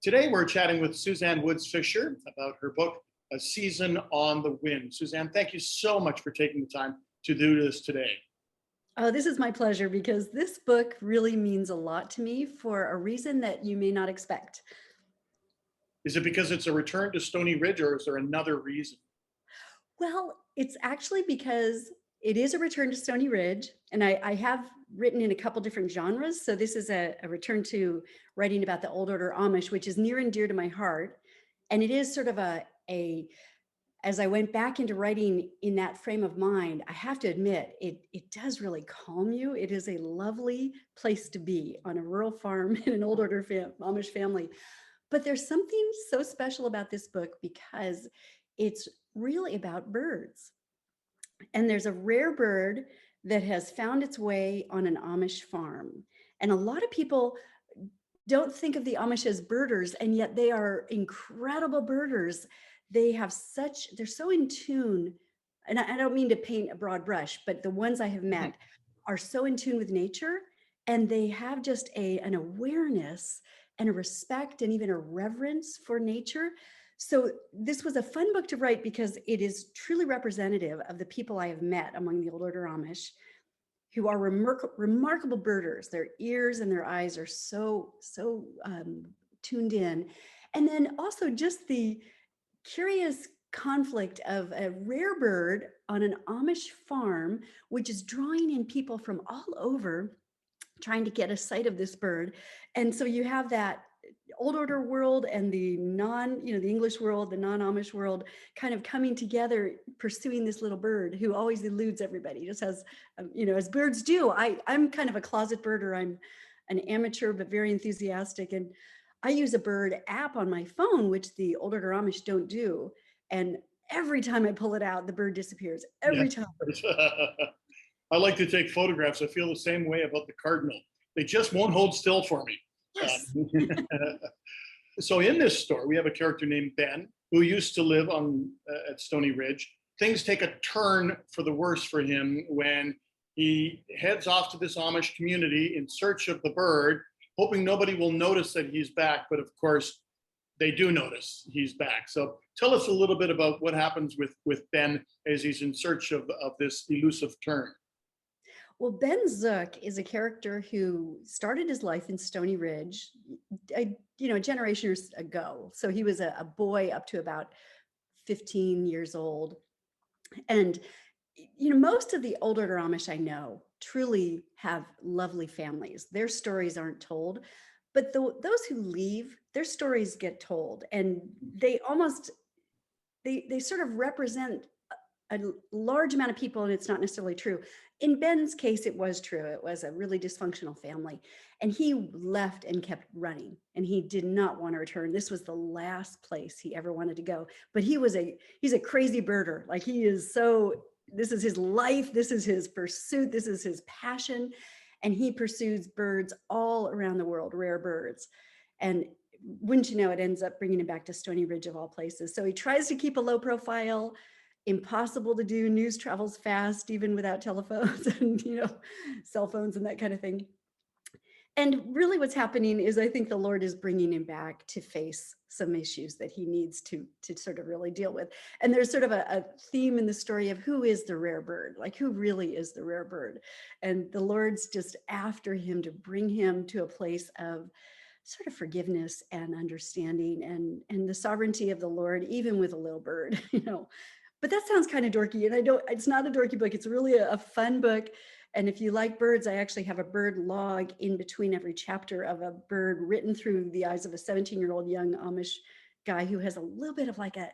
Today, we're chatting with Suzanne Woods Fisher about her book, A Season on the Wind. Suzanne, thank you so much for taking the time to do this today. Oh, this is my pleasure because this book really means a lot to me for a reason that you may not expect. Is it because it's a return to Stoney Ridge, or is there another reason? Well, it's actually because it is a return to Stoney Ridge, and I have written in a couple different genres. So this is a return to writing about the old order Amish, which is near and dear to my heart. And it is sort of as I went back into writing in that frame of mind, I have to admit, it does really calm you. It is a lovely place to be on a rural farm in an old order Amish family. But there's something so special about this book because it's really about birds. And there's a rare bird that has found its way on an Amish farm. And a lot of people don't think of the Amish as birders, and yet they are incredible birders. They're so in tune, and I don't mean to paint a broad brush, but the ones I have Mhm. met are so in tune with nature, and they have just an awareness and a respect and even a reverence for nature. So this was a fun book to write because it is truly representative of the people I have met among the old order Amish who are remarkable birders. Their ears and their eyes are so tuned in. And then also just the curious conflict of a rare bird on an Amish farm, which is drawing in people from all over trying to get a sight of this bird. And so you have that old order world and the the English world, the non-Amish world kind of coming together, pursuing this little bird who always eludes everybody, just has, as birds do. I'm kind of a closet birder. I'm an amateur, but very enthusiastic. And I use a bird app on my phone, which the old order Amish don't do. And every time I pull it out, the bird disappears Yeah. every time. I like to take photographs. I feel the same way about the cardinal. They just won't hold still for me. Yes. So in this story, we have a character named Ben who used to live on at Stoney Ridge. Things take a turn for the worse for him when he heads off to this Amish community in search of the bird, hoping nobody will notice that he's back. But of course, they do notice he's back. So tell us a little bit about what happens with Ben as he's in search of this elusive turn. Well, Ben Zook is a character who started his life in Stoney Ridge, a generation ago. So he was a boy up to about 15 years old. And, most of the older Amish I know truly have lovely families. Their stories aren't told, but those who leave, their stories get told. And they sort of represent a large amount of people, and it's not necessarily true. In Ben's case, it was true. It was a really dysfunctional family, and he left and kept running, and he did not want to return. This was the last place he ever wanted to go. But he's a crazy birder. Like this is his life, this is his pursuit, this is his passion, and he pursues birds all around the world, rare birds. And wouldn't you know, it ends up bringing him back to Stoney Ridge of all places. So he tries to keep a low profile. Impossible to do. News travels fast, even without telephones and cell phones and that kind of thing. And really, what's happening is I think the Lord is bringing him back to face some issues that he needs to sort of really deal with. And there's sort of a theme in the story of who is the rare bird, like who really is the rare bird. And the Lord's just after him to bring him to a place of sort of forgiveness and understanding and the sovereignty of the Lord, even with a little bird, But that sounds kind of dorky, and it's not a dorky book. It's really a fun book. And if you like birds, I actually have a bird log in between every chapter of a bird written through the eyes of a 17-year-old young Amish guy who has a little bit of like a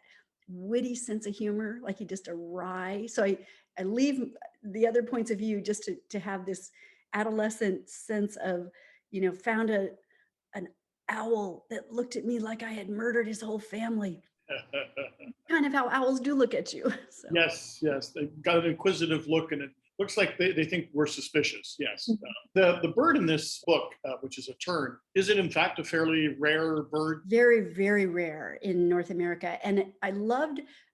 witty sense of humor, like he just a wry. So I leave the other points of view just to have this adolescent sense of, found an owl that looked at me like I had murdered his whole family. Kind of how owls do look at you. So Yes, yes, they've got an inquisitive look, and it looks like they think we're suspicious. Yes, the bird in this book, which is a tern, is it in fact a fairly rare bird? very, very rare in North America. And I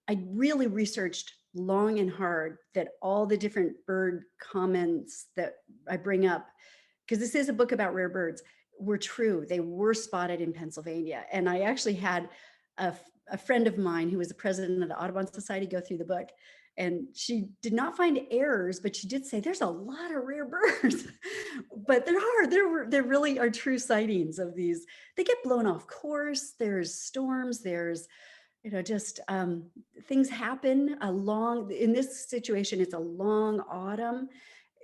really researched long and hard that all the different bird comments that I bring up, because this is a book about rare birds, were true. They were spotted in Pennsylvania. And I actually had a friend of mine who was the president of the Audubon Society go through the book. And she did not find errors, but she did say there's a lot of rare birds. But there really are true sightings of these. They get blown off course. There's storms. There's, just things happen in this situation, it's a long autumn,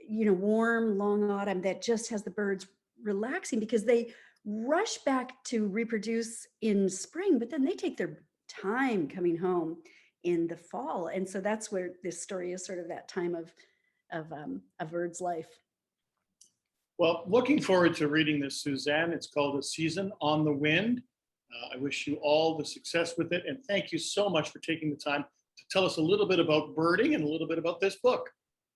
warm, long autumn that just has the birds relaxing because they rush back to reproduce in spring, but then they take their time coming home in the fall. And so that's where this story is sort of that time of a bird's life. Well, looking forward to reading this, Suzanne. It's called A Season on the Wind. I wish you all the success with it. And thank you so much for taking the time to tell us a little bit about birding and a little bit about this book.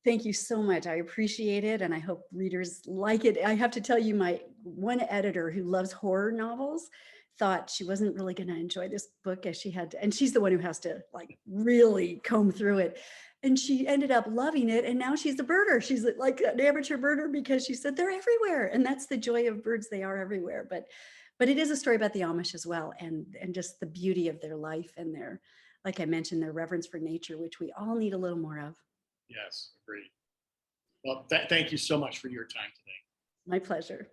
Thank you so much. I appreciate it. And I hope readers like it. I have to tell you, my one editor who loves horror novels thought she wasn't really going to enjoy this book as she had to, and she's the one who has to really comb through it. And she ended up loving it. And now she's a birder. She's like an amateur birder because she said they're everywhere. And that's the joy of birds. They are everywhere. But it is a story about the Amish as well, and just the beauty of their life and their, like I mentioned, their reverence for nature, which we all need a little more of. Yes, agreed. Well, thank you so much for your time today. My pleasure.